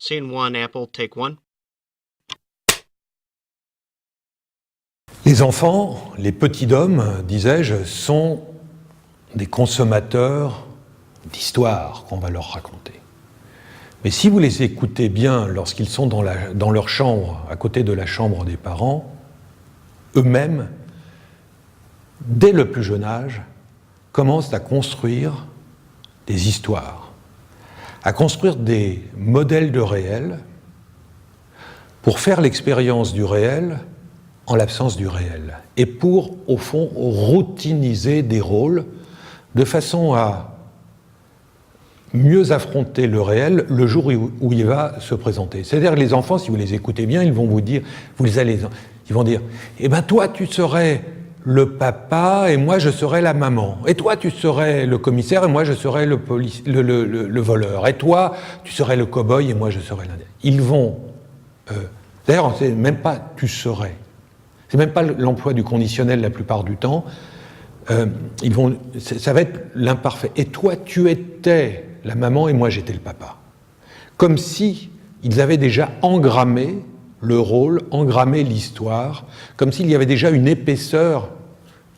Scene 1, Apple, take 1. Les enfants, les petits d'hommes, disais-je, sont des consommateurs d'histoires qu'on va leur raconter. Mais si vous les écoutez bien lorsqu'ils sont dans leur chambre, à côté de la chambre des parents, eux-mêmes, dès le plus jeune âge, commencent à construire des histoires, à construire des modèles de réel pour faire l'expérience du réel en l'absence du réel, et pour, au fond, routiniser des rôles de façon à mieux affronter le réel le jour où il va se présenter. C'est-à-dire que les enfants, si vous les écoutez bien, ils vont vous dire, ils vont dire, eh ben toi tu serais le papa et moi je serais la maman, et toi tu serais le commissaire et moi je serais le voleur, et toi tu serais le cow-boy et moi je serais l'Indien. Ils vont, d'ailleurs c'est même pas tu serais, c'est même pas l'emploi du conditionnel la plupart du temps. Ça va être l'imparfait. Et toi, tu étais la maman et moi, j'étais le papa. Comme si ils avaient déjà engrammé le rôle, engrammé l'histoire, comme s'il y avait déjà une épaisseur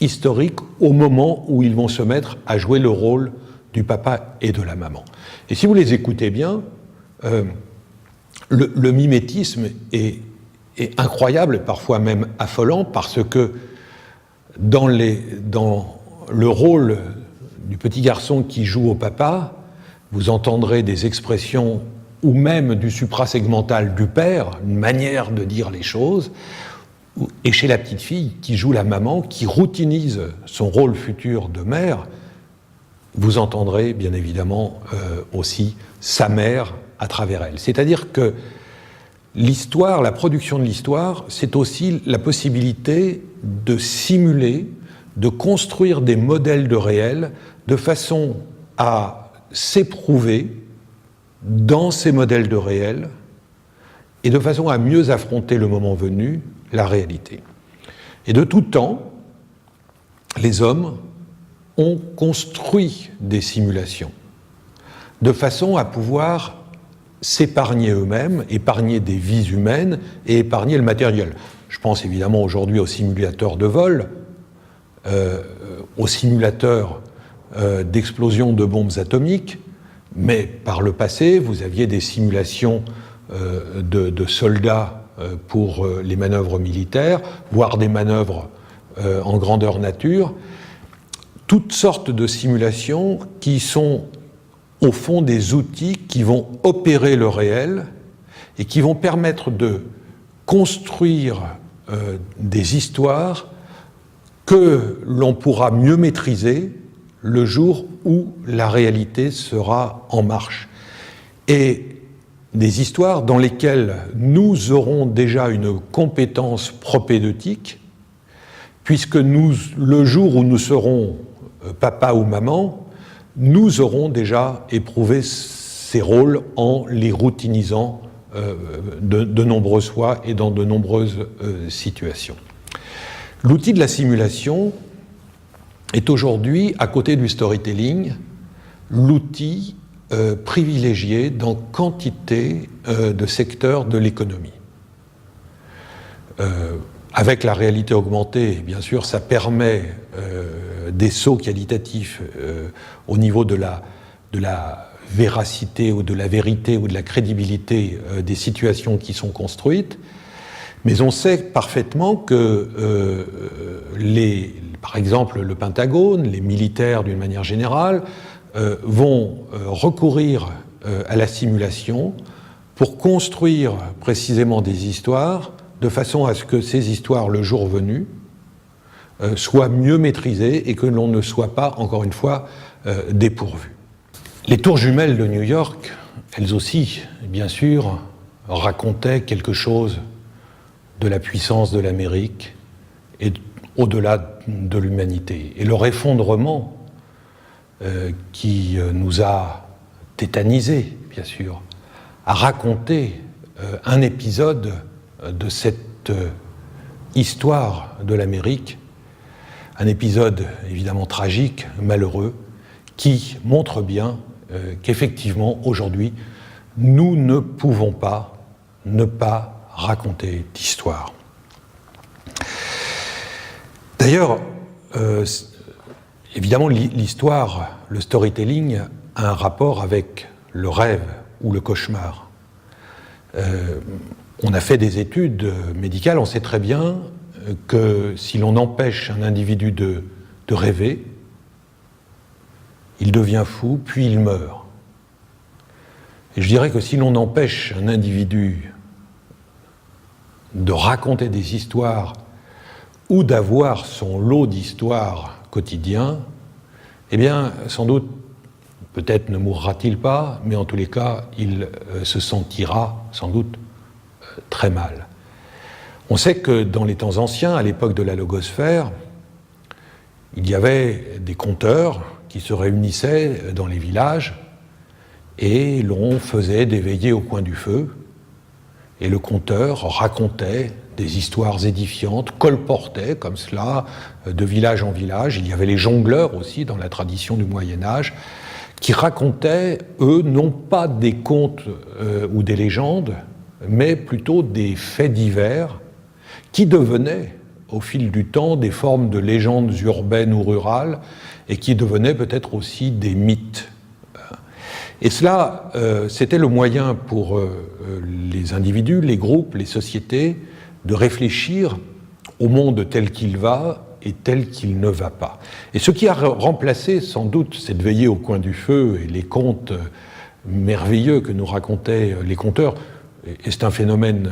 historique au moment où ils vont se mettre à jouer le rôle du papa et de la maman. Et si vous les écoutez bien, le mimétisme est incroyable, parfois même affolant, parce que dans le rôle du petit garçon qui joue au papa, vous entendrez des expressions ou même du suprasegmental du père, une manière de dire les choses, et chez la petite fille qui joue la maman, qui routinise son rôle futur de mère, vous entendrez bien évidemment aussi sa mère à travers elle. C'est-à-dire que l'histoire, la production de l'histoire, c'est aussi la possibilité de simuler, de construire des modèles de réel de façon à s'éprouver dans ces modèles de réel et de façon à mieux affronter le moment venu, la réalité. Et de tout temps, les hommes ont construit des simulations de façon à pouvoir s'épargner eux-mêmes, épargner des vies humaines et épargner le matériel. Je pense évidemment aujourd'hui aux simulateurs de vol, aux simulateurs d'explosion de bombes atomiques, mais par le passé, vous aviez des simulations de soldats pour les manœuvres militaires, voire des manœuvres en grandeur nature, toutes sortes de simulations qui sont au fond des outils qui vont opérer le réel et qui vont permettre de construire des histoires que l'on pourra mieux maîtriser le jour où la réalité sera en marche. Et des histoires dans lesquelles nous aurons déjà une compétence propédeutique, puisque le jour où nous serons papa ou maman, nous aurons déjà éprouvé ces rôles en les routinisant de nombreuses fois et dans de nombreuses situations. L'outil de la simulation est aujourd'hui, à côté du storytelling, l'outil privilégié dans quantité de secteurs de l'économie. Avec la réalité augmentée, bien sûr, ça permet des sauts qualitatifs au niveau de la véracité ou de la vérité ou de la crédibilité des situations qui sont construites, mais on sait parfaitement que par exemple le Pentagone, les militaires d'une manière générale, vont recourir à la simulation pour construire précisément des histoires de façon à ce que ces histoires, le jour venu, soient mieux maîtrisées et que l'on ne soit pas, encore une fois, dépourvu. Les tours jumelles de New York, elles aussi, bien sûr, racontaient quelque chose de la puissance de l'Amérique et au-delà de l'humanité. Et leur effondrement, qui nous a tétanisés, bien sûr, a raconté un épisode de cette histoire de l'Amérique, un épisode évidemment tragique, malheureux, qui montre bien qu'effectivement, aujourd'hui, nous ne pouvons pas ne pas raconter d'histoire. D'ailleurs, évidemment, l'histoire, le storytelling a un rapport avec le rêve ou le cauchemar. On a fait des études médicales, on sait très bien que si l'on empêche un individu de rêver, il devient fou, puis il meurt. Et je dirais que si l'on empêche un individu de raconter des histoires ou d'avoir son lot d'histoires quotidiens, eh bien, sans doute, peut-être ne mourra-t-il pas, mais en tous les cas, il se sentira sans doute très mal. On sait que dans les temps anciens, à l'époque de la logosphère, il y avait des conteurs qui se réunissaient dans les villages et l'on faisait des veillées au coin du feu et le conteur racontait des histoires édifiantes, colportait comme cela de village en village. Il y avait les jongleurs aussi dans la tradition du Moyen-Âge qui racontaient, eux, non pas des contes ou des légendes, mais plutôt des faits divers qui devenaient, au fil du temps, des formes de légendes urbaines ou rurales et qui devenaient peut-être aussi des mythes. Et cela, c'était le moyen pour les individus, les groupes, les sociétés, de réfléchir au monde tel qu'il va et tel qu'il ne va pas. Et ce qui a remplacé sans doute cette veillée au coin du feu et les contes merveilleux que nous racontaient les conteurs, et c'est un phénomène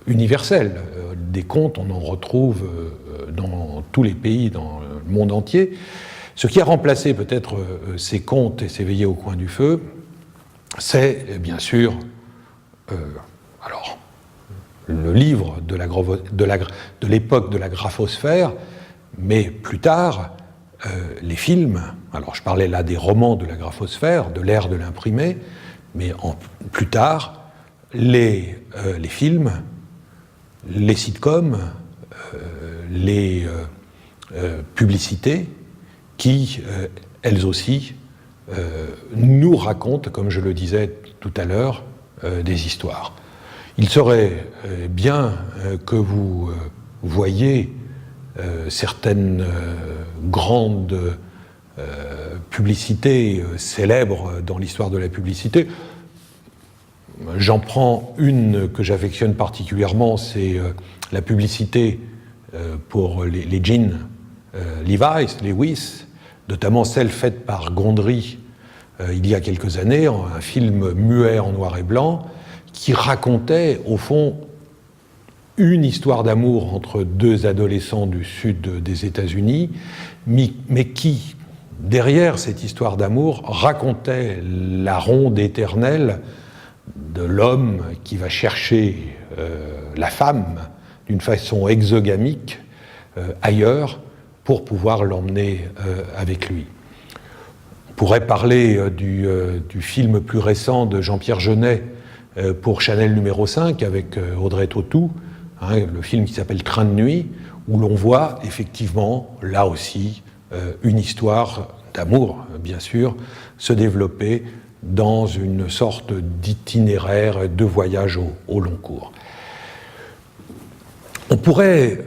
universel, des contes, on en retrouve dans tous les pays, dans le monde entier. Ce qui a remplacé peut-être ces contes et ces veillées au coin du feu, c'est bien sûr alors, le livre de l'époque de la graphosphère, mais plus tard, les films. Alors je parlais là des romans de la graphosphère, de l'ère de l'imprimé, mais plus tard, les films, les sitcoms, les publicités, qui, elles aussi, nous racontent, comme je le disais tout à l'heure, des histoires. Il serait bien que vous voyiez certaines grandes publicités célèbres dans l'histoire de la publicité. J'en prends une que j'affectionne particulièrement, c'est la publicité pour les jeans Levi's, Lewis, notamment celle faite par Gondry il y a quelques années, un film muet en noir et blanc, qui racontait au fond une histoire d'amour entre deux adolescents du sud des États-Unis, mais qui, derrière cette histoire d'amour, racontait la ronde éternelle de l'homme qui va chercher la femme d'une façon exogamique ailleurs pour pouvoir l'emmener avec lui. On pourrait parler du film plus récent de Jean-Pierre Jeunet pour Chanel numéro 5 avec Audrey Tautou, le film qui s'appelle Train de nuit, où l'on voit effectivement, là aussi, une histoire d'amour, bien sûr, se développer dans une sorte d'itinéraire de voyage au long cours. On pourrait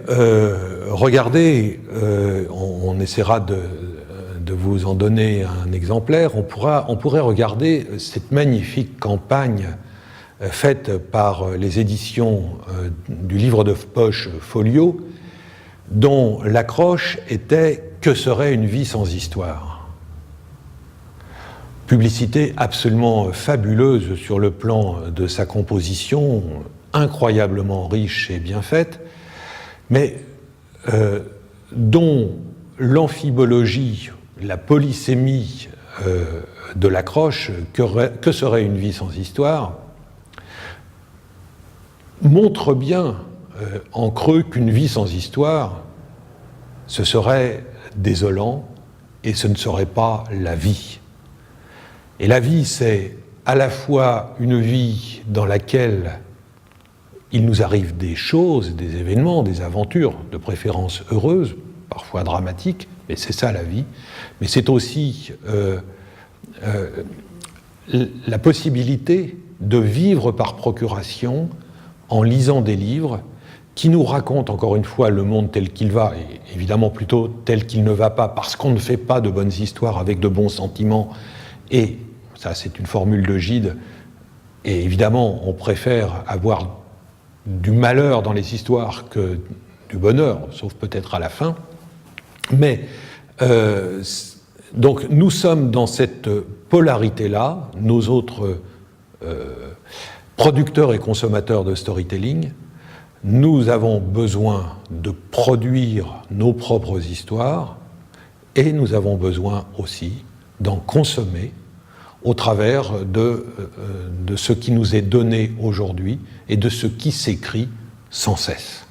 regarder, on essaiera de vous en donner un exemplaire, on pourrait regarder cette magnifique campagne faite par les éditions du livre de poche Folio, dont l'accroche était « Que serait une vie sans histoire ?» Publicité absolument fabuleuse sur le plan de sa composition, incroyablement riche et bien faite, mais dont l'amphibologie, la polysémie de l'accroche, que serait une vie sans histoire, montre bien en creux qu'une vie sans histoire, ce serait désolant et ce ne serait pas la vie. Et la vie, c'est à la fois une vie dans laquelle il nous arrive des choses, des événements, des aventures, de préférence heureuses, parfois dramatiques, mais c'est ça la vie. Mais c'est aussi la possibilité de vivre par procuration en lisant des livres qui nous racontent encore une fois le monde tel qu'il va, et évidemment plutôt tel qu'il ne va pas, parce qu'on ne fait pas de bonnes histoires avec de bons sentiments, et ça c'est une formule de Gide, et évidemment on préfère avoir du malheur dans les histoires que du bonheur, sauf peut-être à la fin, mais donc nous sommes dans cette polarité-là, nos autres producteurs et consommateurs de storytelling. Nous avons besoin de produire nos propres histoires et nous avons besoin aussi d'en consommer au travers de ce qui nous est donné aujourd'hui et de ce qui s'écrit sans cesse.